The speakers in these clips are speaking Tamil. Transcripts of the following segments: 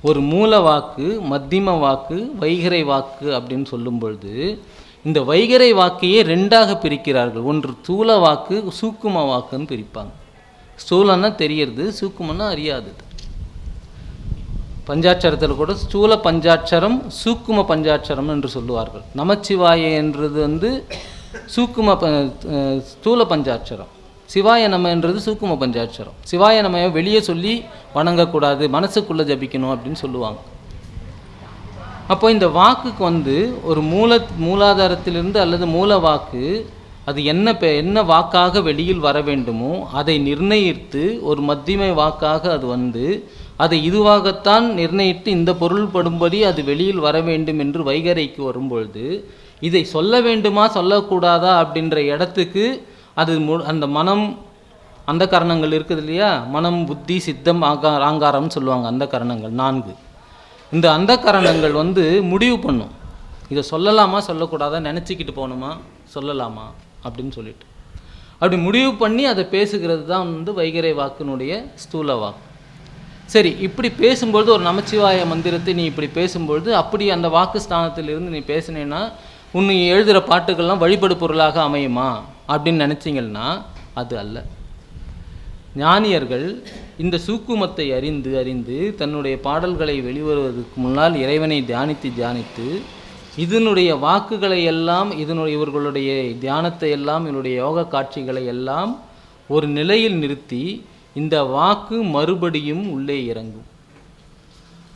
ஒரு மூல வாக்கு, மத்திம வாக்கு, வைகரை வாக்கு அப்படின்னு சொல்லும் பொழுது இந்த வைகரை வாக்கையே ரெண்டாக பிரிக்கிறார்கள். ஒன்று ஸ்தூல வாக்கு, சூக்கும வாக்குன்னு பிரிப்பாங்க. ஸ்தூலன்னா தெரியறது, சூக்குமன்னா அறியாதது. பஞ்சாட்சரத்தில் கூட ஸ்தூல பஞ்சாட்சரம், சூக்கும பஞ்சாட்சரம் என்று சொல்லுவார்கள். நமச்சிவாய என்றது சூக்கும ஸ்தூல பஞ்சாட்சரம், சிவாய நம என்றது சூக்கும பஞ்சாட்சரம். சிவாய நம்ம வெளியே சொல்லி வணங்கக்கூடாது, மனசுக்குள்ளே ஜபிக்கணும் அப்படின்னு சொல்லுவாங்க. அப்போ இந்த வாக்குக்கு ஒரு மூலாதாரத்திலிருந்து அல்லது மூல வாக்கு அது என்ன வாக்காக வெளியில் வர வேண்டுமோ அதை நிர்ணயித்து ஒரு மத்திமை வாக்காக அது அதை இதுவாகத்தான் நிர்ணயித்து இந்த பொருள் படும்படி அது வெளியில் வர வேண்டும் என்று வைகரைக்கு வரும்பொழுது இதை சொல்ல வேண்டுமா சொல்லக்கூடாதா அப்படின்ற இடத்துக்கு அது அந்த மனம், அந்த கரணங்கள் இருக்குது இல்லையா, மனம், புத்தி, சித்தம், ஆங்காரம்னு சொல்லுவாங்க. அந்த கரணங்கள் 4. இந்த அந்த கரணங்கள் முடிவு பண்ணும், இதை சொல்லலாமா சொல்லக்கூடாதா, நினச்சிக்கிட்டு போகணுமா சொல்லலாமா அப்படின்னு சொல்லிட்டு அப்படி முடிவு பண்ணி அதை பேசுகிறது தான் வைகரை வாக்கினுடைய ஸ்தூல வாக்கு. சரி, இப்படி பேசும்பொழுது ஒரு நமச்சிவாய மந்திரத்தை நீ இப்படி பேசும்பொழுது அப்படி அந்த வாக்கு ஸ்தானத்திலிருந்து நீ பேசினேன்னா உன்னை எழுதுகிற பாட்டுகள்லாம் வழிபடு பொருளாக அமையுமா அப்படின்னு நினச்சிங்கன்னா அது அல்ல. ஞானியர்கள் இந்த சூக்குமத்தை அறிந்து தன்னுடைய பாடல்களை வெளிவருவதற்கு முன்னால் இறைவனை தியானித்து இதனுடைய வாக்குகளை எல்லாம், இவர்களுடைய தியானத்தை எல்லாம், இதனுடைய யோக காட்சிகளை எல்லாம் ஒரு நிலையில் நிறுத்தி இந்த வாக்கு மறுபடியும் உள்ளே இறங்கும்.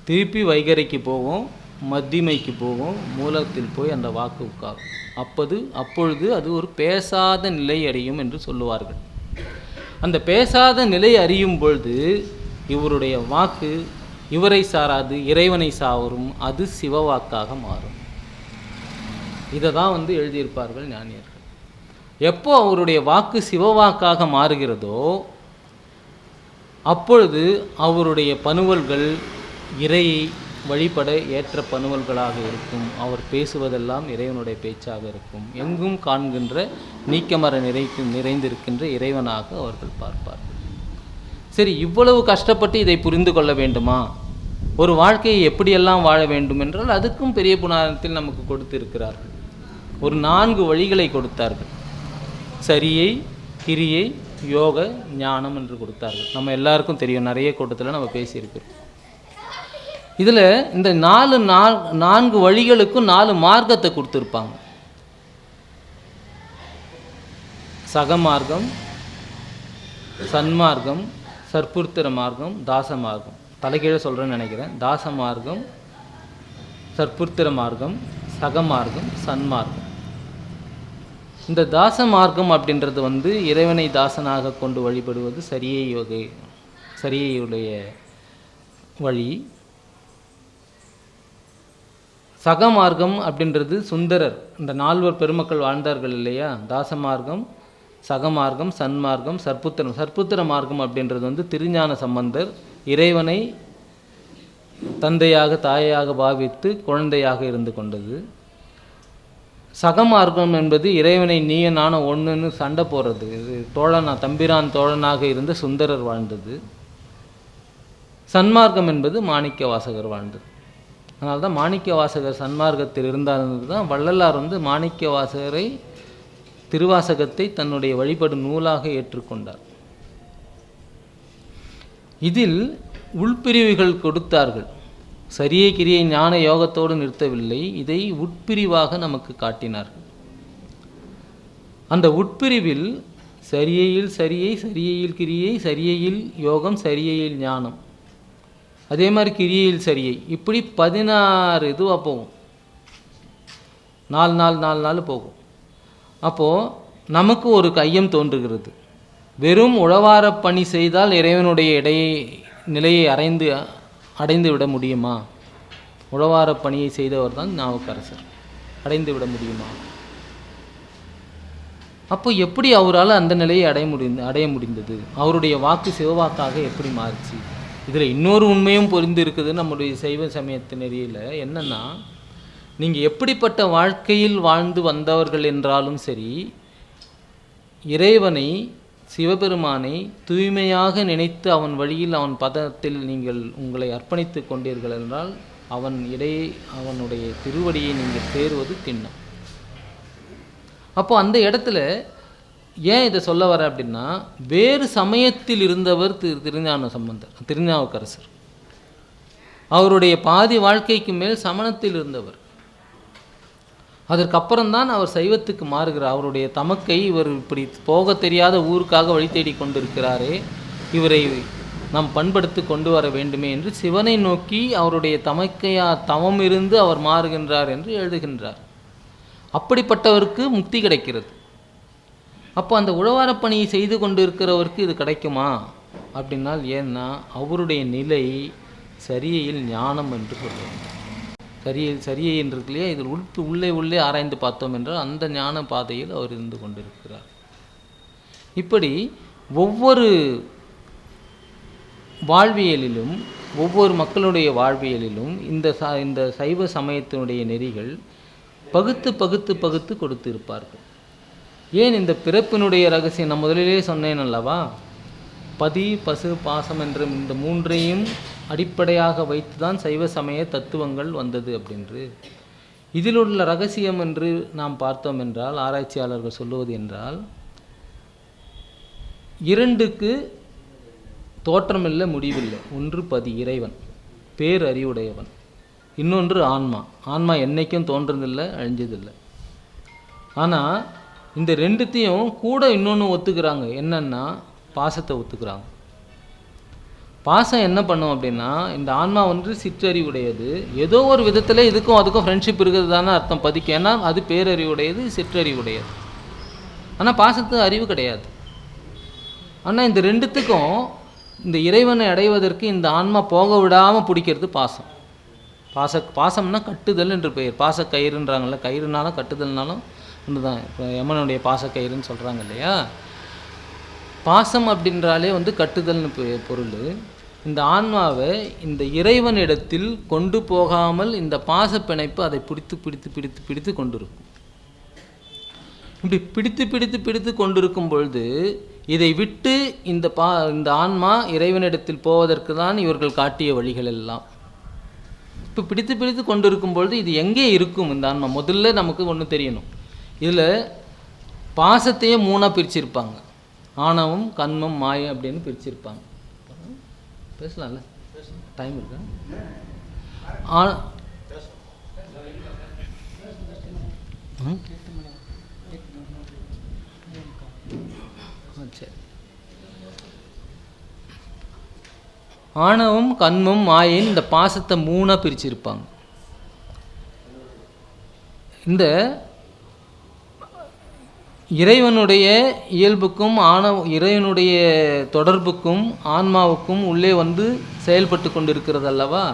திருப்பி வைகரைக்கு போகும், மத்திமைக்கு போகும், மூலத்தில் போய் அந்த வாக்கு உட்காரும். அப்பொழுது அது ஒரு பேசாத நிலை அடையும் என்று சொல்லுவார்கள். அந்த பேசாத நிலை அறியும் பொழுது இவருடைய வாக்கு இவரை சாராது, இறைவனை சாவரும், அது சிவவாக்காக மாறும். இதை தான் எழுதியிருப்பார்கள் ஞானியர்கள். எப்போ அவருடைய வாக்கு சிவவாக்காக மாறுகிறதோ அப்பொழுது அவருடைய பணுவல்கள் இறையை வழிபட ஏற்ற பணுவல்களாக இருக்கும். அவர் பேசுவதெல்லாம் இறைவனுடைய பேச்சாக இருக்கும். எங்கும் காண்கின்ற நீக்கமர நிறைந்திருக்கின்ற இறைவனாக அவர்கள் பார்ப்பார்கள். சரி, இவ்வளவு கஷ்டப்பட்டு இதை புரிந்து கொள்ள வேண்டுமா? ஒரு வாழ்க்கையை எப்படியெல்லாம் வாழ வேண்டும் என்றால் அதுக்கும் பெரிய புராணத்தில் நமக்கு கொடுத்திருக்கிறார்கள். ஒரு 4 வழிகளை கொடுத்தார்கள். சரியை, கிரியை, யோக, ஞானம் என்று கொடுத்தார்கள். நம்ம எல்லாருக்கும் தெரியும், நிறைய கூட்டத்தில் நம்ம பேசியிருக்கிறோம். இதில் இந்த 4 வழிகளுக்கும் 4 மார்க்கத்தை கொடுத்துருப்பாங்க. சகமார்க்கம், சன்மார்க்கம், சற்புத்திர மார்க்கம், தாச மார்க்கம். தலைகீழ சொல்கிறேன்னு நினைக்கிறேன். தாச மார்க்கம், சற்புத்திர மார்க்கம், சகமார்க்கம், சன்மார்க்கம். இந்த தாச மார்க்கம் அப்படின்றது இறைவனை தாசனாக கொண்டு வழிபடுவது சரியையுடைய வழி. சகமார்க்கம் அப்படின்றது சுந்தரர், இந்த 4 பெருமக்கள் வாழ்ந்தார்கள் இல்லையா, தாசமார்க்கம், சகமார்க்கம், சன்மார்க்கம், சற்புத்திர மார்க்கம் அப்படின்றது திருஞான சம்பந்தர் இறைவனை தந்தையாக தாயாக பாவித்து குழந்தையாக இருந்து கொண்டது. சகமார்க்கம் என்பது இறைவனை நீய நான ஒன்றுன்னு சண்டை போடுறது, தம்பிரான் தோழனாக இருந்து சுந்தரர் வாழ்ந்தது. சன்மார்க்கம் என்பது மாணிக்க வாசகர் வாழ்ந்தது. அதனால தான் மாணிக்க வாசகர் சன்மார்க்கத்தில் இருந்தாலும் தான் வள்ளலார் மாணிக்க வாசகரை, திருவாசகத்தை தன்னுடைய வழிபடு நூலாக ஏற்றுக்கொண்டார். இதில் உள்பிரிவுகள் கொடுத்தார்கள். சரியை, கிரியை, ஞான யோகத்தோடு நிறுத்தவில்லை, இதை உட்பிரிவாக நமக்கு காட்டினார்கள். அந்த உட்பிரிவில் சரியையில் சரியை, சரியையில் கிரியை, சரியையில் யோகம், சரியையில் ஞானம், அதே மாதிரி கிரியையில் சரியை, இப்படி 16 இதுவாக போகும். 4 நாள் போகும். அப்போது நமக்கு ஒரு ஐயம் தோன்றுகிறது. வெறும் உழவார பணி செய்தால் இறைவனுடைய நிலையை அடைந்து விட முடியுமா? உழவார பணியை செய்தவர் தான் நாவுக்கரசர். அடைந்து விட முடியுமா? அப்போ எப்படி அவரால் அந்த நிலையை அடைய முடிந்தது? அவருடைய வாக்கு சிவவாக்காக எப்படி மாறிச்சு? இதில் இன்னொரு உண்மையும் புரிந்து இருக்குது நம்முடைய சைவ சமயத்து நெறியில். என்னென்னா, நீங்கள் எப்படிப்பட்ட வாழ்க்கையில் வாழ்ந்து வந்தவர்கள் என்றாலும் சரி, இறைவனை சிவபெருமானை தூய்மையாக நினைத்து அவன் வழியில் அவன் பதத்தில் நீங்கள் உங்களை அர்ப்பணித்து கொண்டீர்கள் என்றால் அவனுடைய திருவடியை நீங்கள் சேருவது திண்ணம். அப்போ அந்த இடத்துல ஏன் இதை சொல்ல வர அப்படின்னா, வேறு சமயத்தில் இருந்தவர் திருஞான சம்பந்தர், திருநாவுக்கரசர். அவருடைய பாதி வாழ்க்கைக்கு மேல் சமணத்தில் இருந்தவர். அதற்கப்புறம்தான் அவர் சைவத்துக்கு மாறுகிறார். அவருடைய தமக்கை, இவர் இப்படி போக தெரியாத ஊருக்காக வழி தேடி கொண்டிருக்கிறாரே, இவரை நாம் பண்படுத்தி கொண்டு வர வேண்டுமே என்று சிவனை நோக்கி அவருடைய தவம் இருந்து அவர் மாறுகின்றார் என்று எழுதுகின்றார். அப்படிப்பட்டவருக்கு முக்தி கிடைக்கிறது. அப்போ அந்த உழவாரப் பணியை செய்து கொண்டு இருக்கிறவருக்கு இது கிடைக்குமா அப்படின்னால், ஏன்னா அவருடைய நிலை சரியையில் ஞானம் என்று சொல்லுவாங்க. சரியை என்று இருக்கு இல்லையா, இதில் உள்ளே ஆராய்ந்து பார்த்தோம் என்றால் அந்த ஞான பாதையில் அவர் இருந்து கொண்டிருக்கிறார். இப்படி ஒவ்வொரு வாழ்வியலிலும், ஒவ்வொரு மக்களுடைய வாழ்வியலிலும் இந்த சைவ சமயத்தினுடைய நெறிகள் பகுத்து கொடுத்து இருப்பார்கள். ஏன் இந்த பிறப்பினுடைய ரகசியம் நான் முதலிலே சொன்னேன் அல்லவா, பதி பசு பாசம் என்ற இந்த மூன்றையும் அடிப்படையாக வைத்து தான் சைவ சமய தத்துவங்கள் வந்தது அப்படின்று. இதில் உள்ள ரகசியம் என்று நாம் பார்த்தோம் என்றால், ஆராய்ச்சியாளர்கள் சொல்லுவது என்றால், இரண்டுக்கு தோற்றமில்லை, முடிவில்லை. ஒன்று பதி, இறைவன், பேரறிவுடையவன். இன்னொன்று ஆன்மா. ஆன்மா என்னைக்கும் தோன்றதில்லை, அழிஞ்சதில்லை. ஆனால் இந்த ரெண்டுத்தையும் கூட இன்னொன்று ஒத்துக்கிறாங்க. என்னன்னா, பாசத்தை ஒத்துக்கிறாங்க. பாசம் என்ன பண்ணும் அப்படின்னா, இந்த ஆன்மா சிற்றறிவுடையது. ஏதோ ஒரு விதத்தில் இதுக்கும் அதுக்கும் ஃப்ரெண்ட்ஷிப் இருக்கிறது தானே அர்த்தம் பதிக்கு. ஏன்னா அது பேரறிவுடையது, சிற்றறிவுடையது. ஆனால் பாசத்துக்கு அறிவு கிடையாது. ஆனால் இந்த ரெண்டுத்துக்கும் இந்த இறைவனை அடைவதற்கு இந்த ஆன்மா போக விடாமல் பிடிக்கிறது பாசம். பாசம்னா கட்டுதல் என்று பெயர். பாச கயிறுன்றாங்கல்ல, கயிறுனாலும் கட்டுதல்னாலும் ஒன்று தான். இப்போ யமனுடைய பாச கயிறுன்னு சொல்கிறாங்க இல்லையா. பாசம் அப்படின்றாலே கட்டுதல்னு பொருள். இந்த ஆன்மாவை இந்த இறைவனிடத்தில் கொண்டு போகாமல் இந்த பாச பிணைப்பு அதை பிடித்து கொண்டிருக்கும். இப்படி பிடித்து கொண்டிருக்கும் பொழுது இதை விட்டு இந்த ஆன்மா இறைவனிடத்தில் போவதற்கு தான் இவர்கள் காட்டிய வழிகள் எல்லாம். இப்போ பிடித்து கொண்டிருக்கும் பொழுது இது எங்கே இருக்கும் இந்த ஆன்மா? முதல்ல நமக்கு ஒன்று தெரியணும். இதில் பாசத்தையே மூணாக பிரிச்சிருப்பாங்க. ஆணவம், கன்மம், மாயை அப்படின்னு பிரிச்சிருப்பாங்க. பேசலாம்ல, டைம் இருக்கா? சரி. ஆணவம், கன்மம், மாயின் இந்த பாசத்தை மூணாக பிரிச்சிருப்பாங்க. இந்த இறைவனுடைய இயல்புக்கும் இறைவனுடைய தொடர்புக்கும் ஆன்மாவுக்கும் உள்ளே செயல்பட்டு கொண்டிருக்கிறது அல்லவா,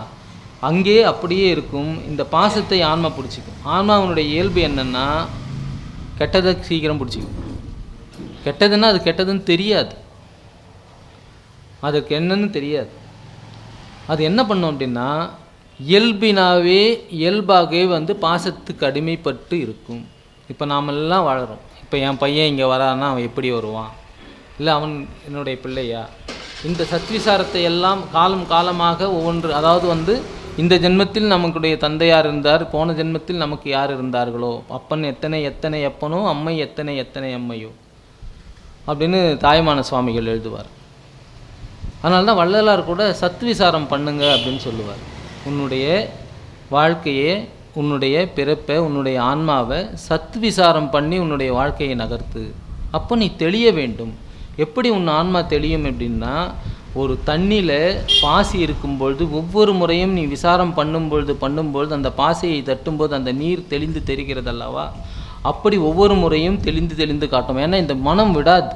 அங்கே அப்படியே இருக்கும். இந்த பாசத்தை ஆன்மா பிடிச்சிக்கும். ஆன்மாவனுடைய இயல்பு என்னன்னா, கெட்டதை சீக்கிரம் பிடிச்சிக்கும். கெட்டதுன்னா அது கெட்டதுன்னு தெரியாது, அதுக்கு என்னன்னு தெரியாது. அது என்ன பண்ணும் அப்படின்னா, இயல்பாகவே பாசத்துக்கு அடிமைப்பட்டு இருக்கும். இப்போ நாமெல்லாம் வாழறோம். இப்போ என் பையன் இங்கே வரான்னா அவன் எப்படி வருவான், இல்லை அவன் என்னுடைய பிள்ளையா, இந்த சத்விசாரத்தை எல்லாம் காலமாக ஒவ்வொன்று, அதாவது இந்த ஜென்மத்தில் நமக்குடைய தந்தையார் இருந்தார், போன ஜென்மத்தில் நமக்கு யார் இருந்தார்களோ, அப்பன் எத்தனை அப்பனோ, அம்மை எத்தனை அம்மையோ அப்படின்னு தாய்மான சுவாமிகள் எழுதுவார். அதனால தான் வள்ளலார் கூட சத்விசாரம் பண்ணுங்க அப்படின்னு சொல்லுவார். உன்னுடைய வாழ்க்கையே, உன்னுடைய பிறப்பை, உன்னுடைய ஆன்மாவை சத்விசாரம் பண்ணி உன்னுடைய வாழ்க்கையை நகர்த்து. அப்போ நீ தெளிய வேண்டும். எப்படி உன் ஆன்மா தெளியும் அப்படின்னா, ஒரு தண்ணியில் பாசி இருக்கும்பொழுது ஒவ்வொரு முறையும் நீ விசாரம் பண்ணும்பொழுது அந்த பாசியை தட்டும்போது அந்த நீர் தெளிந்து தெரிகிறது அல்லவா, அப்படி ஒவ்வொரு முறையும் தெளிந்து காட்டும். ஏன்னா இந்த மனம் விடாது.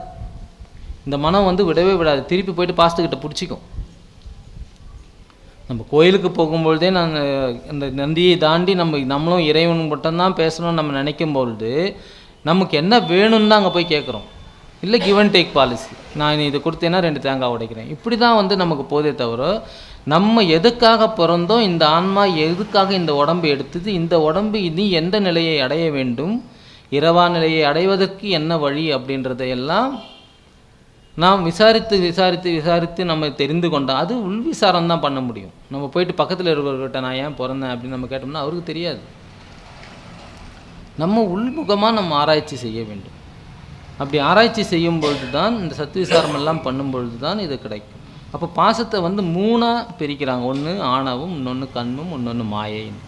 இந்த மனம் விடவே விடாது. திருப்பி போயிட்டு பாசத்துக்கிட்ட பிடிச்சிக்கும். நம்ம கோயிலுக்கு போகும்பொழுதே இந்த நந்தியை தாண்டி நம்மளும் இறைவன் மட்டும்தான் பேசணும்னு நம்ம நினைக்கும் பொழுது நமக்கு என்ன வேணும்னு தான் அங்கே போய் கேட்குறோம். இல்லை கிவ் அண்ட் டேக் பாலிசி, நான் இது கொடுத்தேன்னா 2 தேங்காய் உடைக்கிறேன். இப்படி தான் நமக்கு போதே தவிர, நம்ம எதுக்காக பிறந்தோம், இந்த ஆன்மா எதுக்காக இந்த உடம்பு எடுத்தது, இந்த உடம்பு இனி எந்த நிலையை அடைய வேண்டும், இரவா நிலையை அடைவதற்கு என்ன வழி அப்படின்றதையெல்லாம் நாம் விசாரித்து விசாரித்து விசாரித்து நம்ம தெரிந்து கொண்டோம். அது உள் விசாரம் தான் பண்ண முடியும். நம்ம போயிட்டு பக்கத்தில் இருக்கிறவர்கிட்ட நான் ஏன் பிறந்தேன் அப்படின்னு நம்ம கேட்டோம்னா அவருக்கு தெரியாது. நம்ம உள்முகமாக நம்ம ஆராய்ச்சி செய்ய வேண்டும். அப்படி ஆராய்ச்சி செய்யும் பொழுது தான், இந்த சத்விசாரம் எல்லாம் பண்ணும் பொழுது தான் இது கிடைக்கும். அப்போ பாசத்தை வந்து 3ஆக பிரிக்கிறாங்க. ஒன்று ஆணவம், இன்னொன்று கண்மம், இன்னொன்று மாயைன்னு.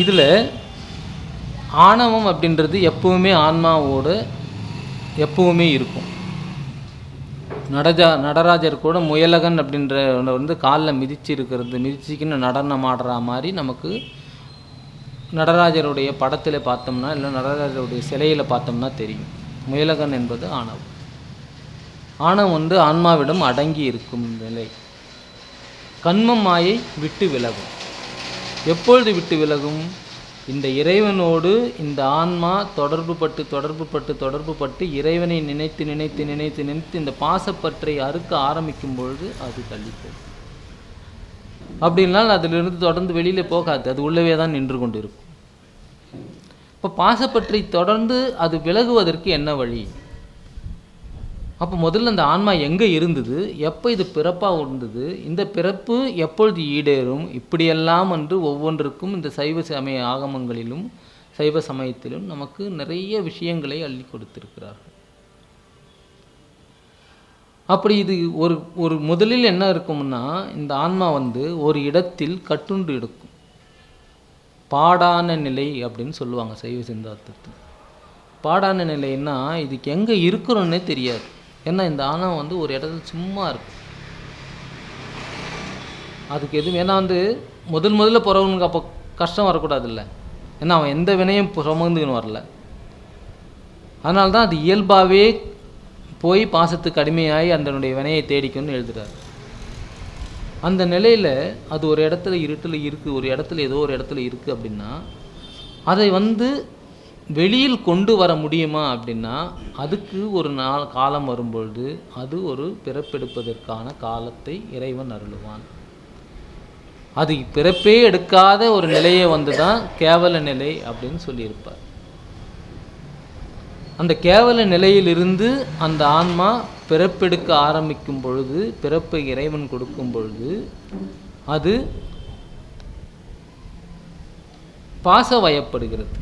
இதில் ஆணவம் அப்படின்றது எப்பவுமே ஆன்மாவோடு எப்பவுமே இருக்கும். நடராஜர் கூட முயலகன் அப்படின்ற வந்து காலில் மிதிச்சு இருக்கிறது, மிதிச்சுக்கின்னு நடனம் ஆடுற மாதிரி நமக்கு நடராஜருடைய படத்தில் பார்த்தோம்னா, இல்லை நடராஜருடைய சிலையில் பார்த்தோம்னா தெரியும். முயலகன் என்பது ஆணவம். ஆணவம் வந்து ஆன்மாவிடம் அடங்கி இருக்கும் நிலை. கண்மம் மாயை விட்டு விலகும். எப்பொழுது விட்டு விலகும்? இந்த இறைவனோடு இந்த ஆன்மா தொடர்பு பட்டு இறைவனை நினைத்து நினைத்து நினைத்து நினைத்து இந்த பாசப்பற்றை அறுக்க ஆரம்பிக்கும் பொழுது அது தள்ளிப்போகும். அப்படின்னால் அதிலிருந்து தொடர்ந்து வெளியில் போகாது, அது உள்ளவே தான் நின்று கொண்டு இருக்கும். இப்போ பாசப்பற்றை தொடர்ந்து அது விலகுவதற்கு என்ன வழி? அப்போ முதல்ல அந்த ஆன்மா எங்கே இருந்தது, எப்போ இது பிறப்பாக இருந்தது, இந்த பிறப்பு எப்பொழுது ஈடேறும், இப்படியெல்லாம் என்று ஒவ்வொன்றுக்கும் இந்த சைவ சமய ஆகமங்களிலும் சைவ சமயத்திலும் நமக்கு நிறைய விஷயங்களை அள்ளி கொடுத்திருக்கிறார்கள். அப்படி இது ஒரு முதலில் என்ன இருக்கும்னா, இந்த ஆன்மா வந்து ஒரு இடத்தில் கட்டுண்டு இருக்கும். பாடான நிலை அப்படின்னு சொல்லுவாங்க சைவ சித்தாந்தத்தில். பாடான நிலைன்னா இதுக்கு எங்கே இருக்கிறோன்னே தெரியாது. ஏன்னா இந்த ஆன்மா வந்து ஒரு இடத்துல சும்மா இருக்கும். அதுக்கு எதுவும், ஏன்னா வந்து முதல்ல பிறவனுக்கு அப்போ கஷ்டம் வரக்கூடாதுல்ல. ஏன்னா அவன் எந்த வினையும் சுமந்துன்னு வரல. அதனால தான் அது இயல்பாகவே போய் பாசத்துக்கு அடிமையாகி அதனுடைய வினையை தேடிக்கணும்னு எழுதுறாரு. அந்த நிலையில் அது ஒரு இடத்துல இருட்டில் இருக்குது, ஒரு இடத்துல ஏதோ ஒரு இடத்துல இருக்குது அப்படின்னா அதை வந்து வெளியில் கொண்டு வர முடியுமா அப்படின்னா அதுக்கு ஒரு காலம் வரும்பொழுது அது ஒரு பிறப்பெடுப்பதற்கான காலத்தை இறைவன் அருளுவான். அது பிறப்பே எடுக்காத ஒரு நிலையை வந்து தான் கேவல நிலை அப்படின்னு சொல்லியிருப்பார். அந்த கேவல நிலையிலிருந்து அந்த ஆன்மா பிறப்பெடுக்க ஆரம்பிக்கும் பொழுது, பிறப்பை இறைவன் கொடுக்கும் பொழுது அது பாசவயப்படுகிறது,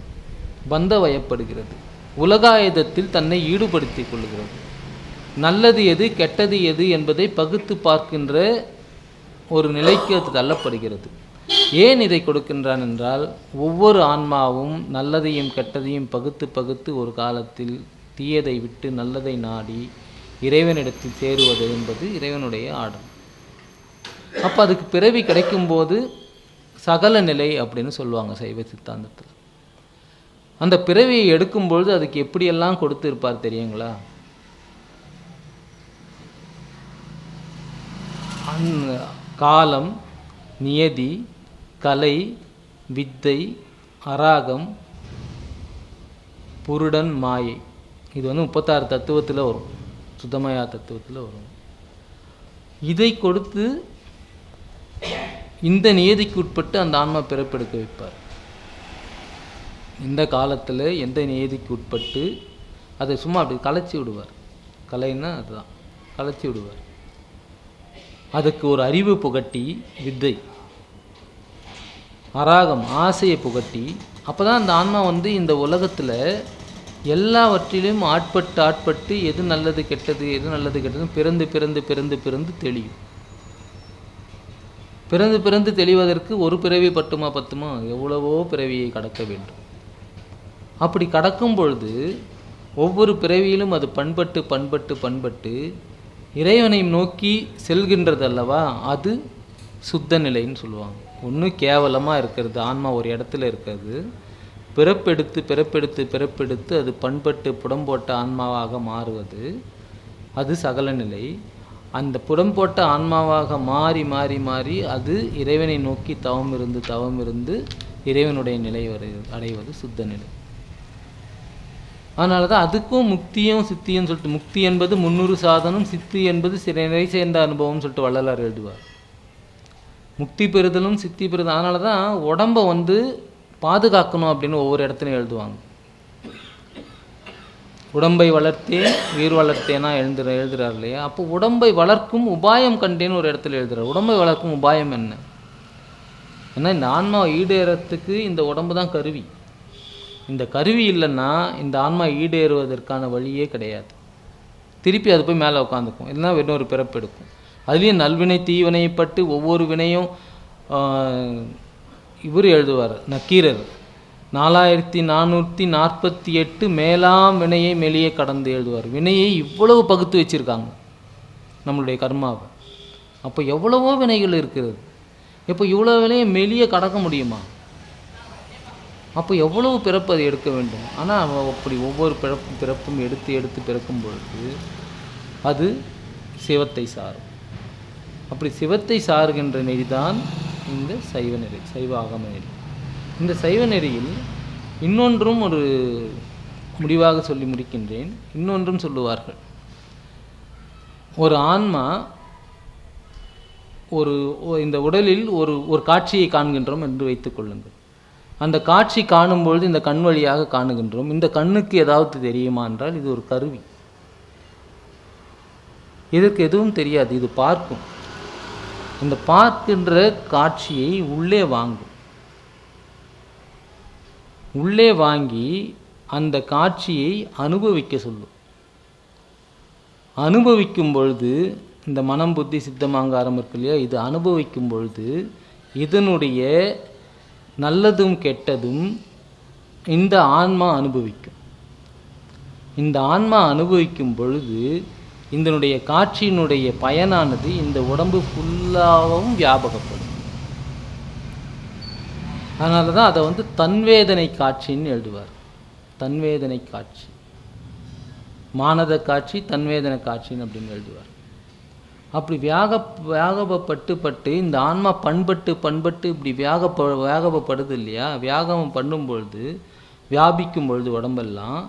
பந்த வயப்படுகிறது, உலகாயுதத்தில் தன்னை ஈடுபடுத்திக் கொள்கிறது. நல்லது எது கெட்டது எது என்பதை பகுத்து பார்க்கின்ற ஒரு நிலைக்கு அது தள்ளப்படுகிறது. ஏன் இதை கொடுக்கின்றான் என்றால், ஒவ்வொரு ஆன்மாவும் நல்லதையும் கெட்டதையும் பகுத்து ஒரு காலத்தில் தீயதை விட்டு நல்லதை நாடி இறைவனிடத்தில் சேருவது என்பது இறைவனுடைய ஆடம். அப்போ அதுக்கு பிறவி கிடைக்கும்போது சகல நிலை அப்படின்னு சொல்லுவாங்க சைவ சித்தாந்தத்தில். அந்த பிறவியை எடுக்கும்பொழுது அதுக்கு எப்படியெல்லாம் கொடுத்து இருப்பார் தெரியுங்களா? காலம், நியதி, கலை, வித்தை, அராகம், புருடன், மாயை. இது வந்து 36 தத்துவத்தில் வரும், சுத்தமயா தத்துவத்தில் வரும். இதை கொடுத்து இந்த நியதிக்கு உட்பட்டு அந்த ஆன்மா பிறப்பெடுக்க வைப்பார். இந்த காலத்தில் எந்த நியதிக்கு உட்பட்டு அதை சும்மா அப்படி கலைச்சி விடுவார். கலைன்னா அதுதான், கலைச்சி விடுவார். அதுக்கு ஒரு அறிவு புகட்டி வித்தை, அராகம் ஆசையை புகட்டி, அப்போ தான் அந்த ஆன்மா வந்து இந்த உலகத்தில் எல்லாவற்றிலும் ஆட்பட்டு எது நல்லது கெட்டது பிறந்து தெளியும். பிறந்து தெளிவதற்கு ஒரு பிறவி பத்துமா எவ்வளவோ பிறவியை கடக்க வேண்டும். அப்படி கடக்கும் பொழுது ஒவ்வொரு பிறவியிலும் அது பண்பட்டு இறைவனை நோக்கி செல்கின்றது அல்லவா, அது சுத்த நிலைன்னு சொல்லுவாங்க. ஒன்று கேவலமாக இருக்கிறது, ஆன்மா ஒரு இடத்துல இருக்கிறது, பிறப்பெடுத்து அது பண்பட்டு புடம்போட்ட ஆன்மாவாக மாறுவது, அது சகல நிலை. அந்த புடம்போட்ட ஆன்மாவாக மாறி அது இறைவனை நோக்கி தவம் இருந்து இறைவனுடைய நிலை அடைவது சுத்த நிலை. அதனால தான் அதுக்கும் முக்தியும் சித்தியும் சொல்லிட்டு, முக்தி என்பது 300 சாதனம், சித்தி என்பது நிறை சேர்ந்த அனுபவம்னு சொல்லிட்டு வள்ளலார் எழுதுவார். முக்தி பெறுதலும் சித்தி பெறுதல். அதனால தான் உடம்பை வந்து பாதுகாக்கணும் அப்படின்னு ஒவ்வொரு இடத்துலையும் எழுதுவாங்க. உடம்பை வளர்த்தேன் உயிர் வளர்த்தேனா எழுதுறார் இல்லையா? அப்போ உடம்பை வளர்க்கும் உபாயம் கண்டேன்னு ஒரு இடத்துல எழுதுறார். உடம்பை வளர்க்கும் உபாயம் என்ன? ஏன்னா இந்த ஆன்மா ஈடேறத்துக்கு இந்த உடம்பு தான் கருவி. இந்த கருவி இல்லைன்னா இந்த ஆன்மா ஈடேறுவதற்கான வழியே கிடையாது. திருப்பி அது போய் மேலே உட்காந்துக்கும், இல்லைன்னா இன்னொரு பிறப்பு எடுக்கும். அதுலேயும் நல்வினை தீவினைப்பட்டு ஒவ்வொரு வினையும் இவர் எழுதுவார் நக்கீரர் 4448 மேலாம் வினையை மெலியே கடந்து எழுதுவார். வினையை இவ்வளவு பகுத்து வச்சுருக்காங்க நம்மளுடைய கர்மாவை. அப்போ எவ்வளவோ வினைகள் இருக்கிறது. இப்போ இவ்வளோ வினையை மெலிய கடக்க முடியுமா? அப்போ எவ்வளவு பிறப்பு அது எடுக்க வேண்டும். ஆனால் அப்படி ஒவ்வொரு பிறப்பும் எடுத்து எடுத்து பிறக்கும் பொழுது அது சிவத்தை சாரும். அப்படி சிவத்தை சாருகின்ற நெறிதான் இந்த சைவ நெறி, சைவ ஆகம நெறி. இந்த சைவ நெறியில் இன்னொன்றும் ஒரு முடிவாக சொல்லி முடிக்கின்றேன். இன்னொன்றும் சொல்லுவார்கள். ஒரு ஆன்மா இந்த உடலில் ஒரு காட்சியை காண்கின்றோம் என்று வைத்துக் கொள்ளுங்கள். அந்த காட்சி காணும்பொழுது இந்த கண் வழியாக காணுகின்றோம். இந்த கண்ணுக்கு ஏதாவது தெரியுமா என்றால் இது ஒரு கருவி. இதற்கு எதுவும் தெரியாது. இது பார்க்கும். இந்த பார்க்கின்ற காட்சியை உள்ளே வாங்கும். உள்ளே வாங்கி அந்த காட்சியை அனுபவிக்க சொல்லும். அனுபவிக்கும் பொழுது இந்த மனம் புத்தி சித்தம் அகங்காரம் இருக்கு இல்லையா, இது அனுபவிக்கும் பொழுது இதனுடைய நல்லதும் கெட்டதும் இந்த ஆன்மா அனுபவிக்கும். இந்த ஆன்மா அனுபவிக்கும் பொழுது இதனுடைய காட்சியினுடைய பயனானது இந்த உடம்பு ஃபுல்லாகவும் வியாபகப்படும். அதனால தான் அதை தன்வேதனை காட்சின்னு எழுதுவார். தன்வேதனை காட்சி, மானத காட்சி, தன்வேதனை காட்சின்னு அப்படின்னு எழுதுவார். அப்படி வியாகப்பட்டு இந்த ஆன்மா பண்பட்டு இப்படி வியாகப்படுது இல்லையா? வியாகமம் பண்ணும்பொழுது வியாபிக்கும் பொழுது உடம்பெல்லாம்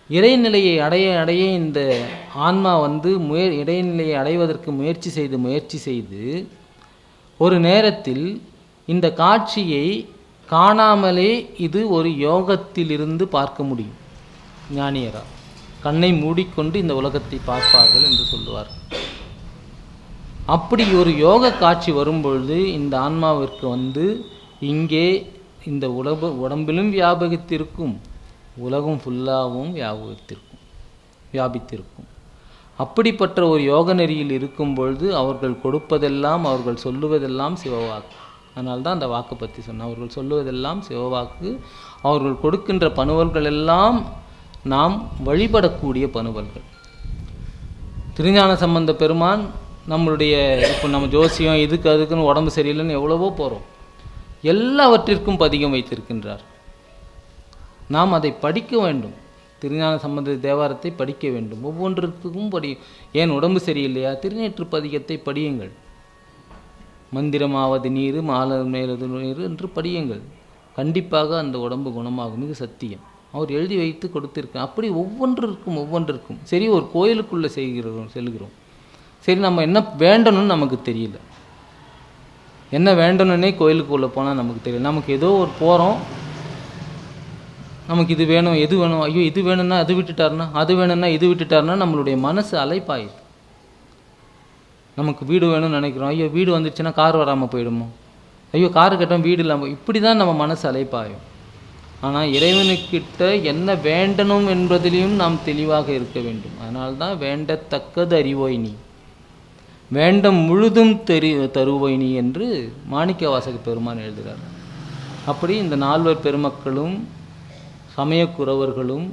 இறைநிலையை அடைய இந்த ஆன்மா இறைநிலையை அடைவதற்கு முயற்சி செய்து ஒரு நேரத்தில் இந்த காட்சியை காணாமலே இது ஒரு யோகத்திலிருந்து பார்க்க முடியும். ஞானியரா கண்ணை மூடிக்கொண்டு இந்த உலகத்தை பார்ப்பார்கள் என்று சொல்லுவார்கள். அப்படி ஒரு யோக காட்சி வரும்பொழுது இந்த ஆன்மாவிற்கு இங்கே இந்த உடம்பிலும் வியாபித்திருக்கும், உலகம் ஃபுல்லாகவும் வியாபித்திருக்கும். அப்படிப்பட்ட ஒரு யோக நெறியில் இருக்கும் பொழுது அவர்கள் கொடுப்பதெல்லாம், அவர்கள் சொல்லுவதெல்லாம் சிவவாக்கு. அதனால்தான் அந்த வாக்கு பற்றி சொன்ன, அவர்கள் சொல்லுவதெல்லாம் சிவவாக்கு. அவர்கள் கொடுக்கின்ற பணுவல்கள் எல்லாம் நாம் வழிபடக்கூடிய பணுவல்கள். திருஞான சம்பந்த பெருமான் நம்மளுடைய இப்போ நம்ம ஜோசியம் இதுக்கு அதுக்குன்னு உடம்பு சரியில்லைன்னு எவ்வளவோ போகிறோம், எல்லாவற்றிற்கும் பதிகம் வைத்திருக்கின்றார். நாம் அதை படிக்க வேண்டும். திருஞான சம்பந்த தேவாரத்தை படிக்க வேண்டும். ஒவ்வொன்றிற்கும் ஏன் உடம்பு சரியில்லையா, திருநேற்று பதிகத்தை படியுங்கள். மந்திரமாவது நீர் மாலர் மேலது நீர் என்று படியுங்கள். கண்டிப்பாக அந்த உடம்பு குணமாகும். இது சத்தியம். அவர் எழுதி வைத்து கொடுத்திருக்கார். அப்படி ஒவ்வொன்றிற்கும் சரி. ஒரு கோயிலுக்குள்ளே செல்கிறோம். சரி, நம்ம என்ன வேண்டணும்னு நமக்கு தெரியல. என்ன வேண்டணுன்னே கோயிலுக்குள்ளே போனால் நமக்கு தெரியல. நமக்கு ஏதோ ஒரு போகிறோம், நமக்கு இது வேணும், எது வேணும், ஐயோ இது வேணும்னா அது விட்டுட்டாருன்னா, அது வேணும்னா இது விட்டுட்டாருன்னா நம்மளுடைய மனசு அலைப்பாயுது. நமக்கு வீடு வேணும்னு நினைக்கிறோம், ஐயோ வீடு வந்துடுச்சுன்னா கார் வராமல் போயிடுமோ, ஐயோ காரு கட்டோம் வீடு இல்லாமல், இப்படி தான் நம்ம மனசு அலைப்பாயும். ஆனால் இறைவனுக்கிட்ட என்ன வேண்டணும் என்பதிலையும் நாம் தெளிவாக இருக்க வேண்டும். அதனால்தான் வேண்டத்தக்கது அறிவோய் நீ, வேண்டம் முழுதும் தருவோய் நீ என்று மாணிக்க வாசக பெருமான் எழுதுகிறார். அப்படி இந்த நால்வர் பெருமக்களும் சமயக்குறவர்களும்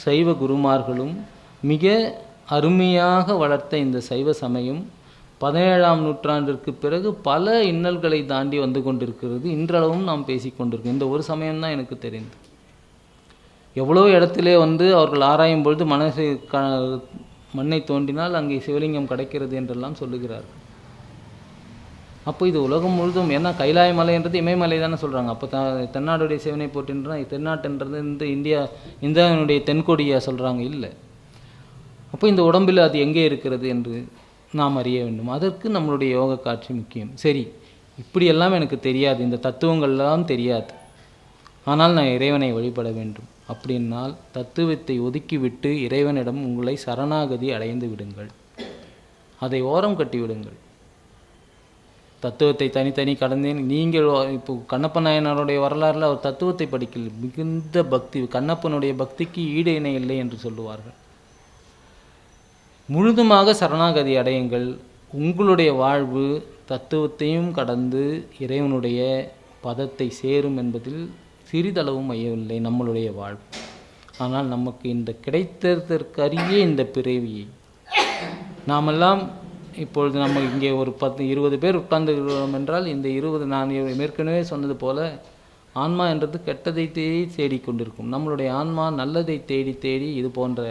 சைவ குருமார்களும் மிக அருமையாக வளர்த்த இந்த சைவ சமயம் 17ஆம் நூற்றாண்டிற்கு பிறகு பல இன்னல்களை தாண்டி வந்து கொண்டிருக்கிறது. இன்றளவும் நாம் பேசிக்கொண்டிருக்கோம். இந்த ஒரு சமயம்தான் எனக்கு தெரிந்து. எவ்வளோ இடத்திலே அவர்கள் ஆராயும் பொழுது மண்ணை தோண்டினால் அங்கே சிவலிங்கம் கிடைக்கிறது என்றெல்லாம் சொல்லுகிறார்கள். அப்போ இது உலகம் முழுதும், ஏன்னா கைலாய மலைன்றது இமயமலை தானே சொல்கிறாங்க. அப்போ தென்னாடுடைய சிவனை போட்டுன்றா தென்னாட்டுன்றது இந்தியாவினுடைய தென்கொடியா சொல்கிறாங்க. இல்லை. அப்போ இந்த உடம்பில் அது எங்கே இருக்கிறது என்று நாம் அறிய வேண்டும். அதற்கு நம்மளுடைய யோக காட்சி முக்கியம். சரி, இப்படியெல்லாம் எனக்கு தெரியாது, இந்த தத்துவங்கள்லாம் தெரியாது. ஆனால் நான் இறைவனை வழிபட வேண்டும் அப்படின்னால் தத்துவத்தை ஒதுக்கிவிட்டு இறைவனிடம் உங்களை சரணாகதி அடைந்து விடுங்கள். அதை ஓரம் கட்டி விடுங்கள். தத்துவத்தை தனித்தனி கடந்தேன். நீங்கள் இப்போ கண்ணப்ப நாயனாருடைய வரலாறுல அவர் தத்துவத்தை படிக்கல, மிகுந்த பக்தி. கண்ணப்பனுடைய பக்திக்கு ஈடு இணை இல்லை என்று சொல்லுவார்கள். முழுதுமாக சரணாகதி அடையுங்கள். உங்களுடைய வாழ்வு தத்துவத்தையும் கடந்து இறைவனுடைய பதத்தை சேரும் என்பதில் சிறிதளவும் ஐயவில்லை நம்மளுடைய வாழ்வு. ஆனால் நமக்கு இந்த கிடைத்ததற்கரிய இந்த பிறவியை நாமெல்லாம் இப்பொழுது நம்ம இங்கே ஒரு 10-20 பேர் உட்கார்ந்துகிறோம் என்றால், இந்த 20 நான் ஏற்கனவே சொன்னது போல ஆன்மா என்றது கெட்டதை தேடிக்கொண்டிருக்கும். நம்மளுடைய ஆன்மா நல்லதை தேடி தேடி இது போன்ற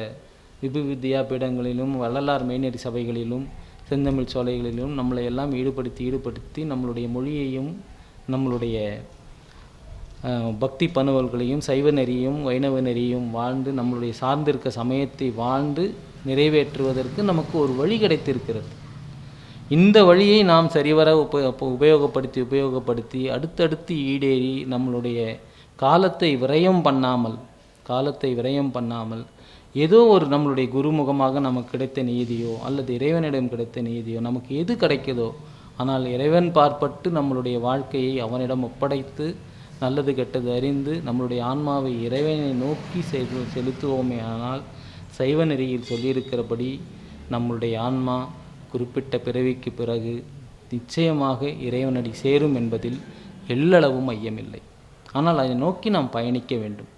விபுவித்யா பீடங்களிலும் வள்ளலார் மெய்நெறி சபைகளிலும் செந்தமிழ் சோலைகளிலும் நம்மளை எல்லாம் ஈடுபடுத்தி நம்மளுடைய மொழியையும் நம்மளுடைய பக்தி பணுவல்களையும் சைவ நெறியும் வைணவ நெறியும் வாழ்ந்து நம்மளுடைய சார்ந்திருக்க சமயத்தை வாழ்ந்து நிறைவேற்றுவதற்கு நமக்கு ஒரு வழி கிடைத்திருக்கிறது. இந்த வழியை நாம் சரிவர உபயோகப்படுத்தி அடுத்தடுத்து ஈடேறி நம்மளுடைய காலத்தை விரயம் பண்ணாமல் ஏதோ ஒரு நம்மளுடைய குருமுகமாக நமக்கு கிடைத்த நீதியோ அல்லது இறைவனிடம் கிடைத்த நீதியோ நமக்கு எது கிடைக்குதோ, ஆனால் இறைவன் பார்ப்பட்டு நம்மளுடைய வாழ்க்கையை அவனிடம் ஒப்படைத்து நல்லது கெட்டது அறிந்து நம்மளுடைய ஆன்மாவை இறைவனை நோக்கி செலுத்துவோமே. ஆனால் சைவ நெறியில் சொல்லியிருக்கிறபடி நம்மளுடைய ஆன்மா குறிப்பிட்ட பிறவிக்கு பிறகு நிச்சயமாக இறைவனடி சேரும் என்பதில் எள்ளளவும் ஐயமில்லை. ஆனால் அதை நோக்கி நாம் பயணிக்க வேண்டும்.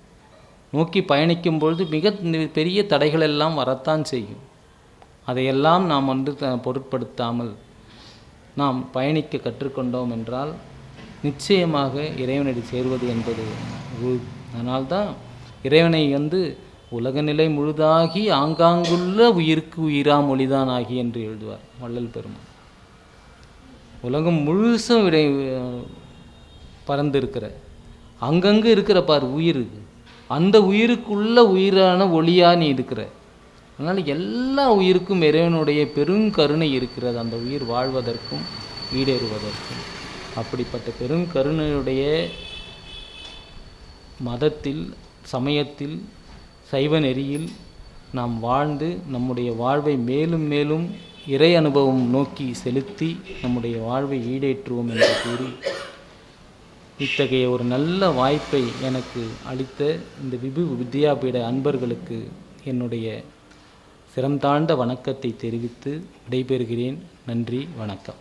நோக்கி பயணிக்கும் பொழுது மிக பெரிய தடைகள் எல்லாம் வரத்தான் செய்யும். அதையெல்லாம் நாம் பொருட்படுத்தாமல் நாம் பயணிக்க கற்றுக்கொண்டோம் என்றால் நிச்சயமாக இறைவனடி சேர்வது என்பது. அதனால்தான் இறைவனை உலக நிலை முழுதாகி ஆங்காங்குள்ள உயிருக்கு உயிராம் ஒளிதான் ஆகி என்று எழுதுவார் வள்ளல் பெருமான். உலகம் முழுசும் பறந்து அங்கங்கு இருக்கிற பார் உயிர், அந்த உயிருக்குள்ள உயிரான ஒளியா நீ இருக்கிற. அதனால் எல்லா உயிருக்கும் இறைவனுடைய பெருங்கருணை இருக்கிறது, அந்த உயிர் வாழ்வதற்கும் ஈடேறுவதற்கும். அப்படிப்பட்ட பெருங்கருணையுடைய மதத்தில் சமயத்தில் சைவ நெறியில் நாம் வாழ்ந்து நம்முடைய வாழ்வை மேலும் மேலும் இறை அனுபவம் நோக்கி செலுத்தி நம்முடைய வாழ்வை ஈடேற்றுவோம் என்று கூறி, இத்தகைய ஒரு நல்ல வாய்ப்பை எனக்கு அளித்த இந்த வித்யாபீட அன்பர்களுக்கு என்னுடைய சிரம் தாழ்ந்த வணக்கத்தை தெரிவித்து விடைபெறுகிறேன். நன்றி, வணக்கம்.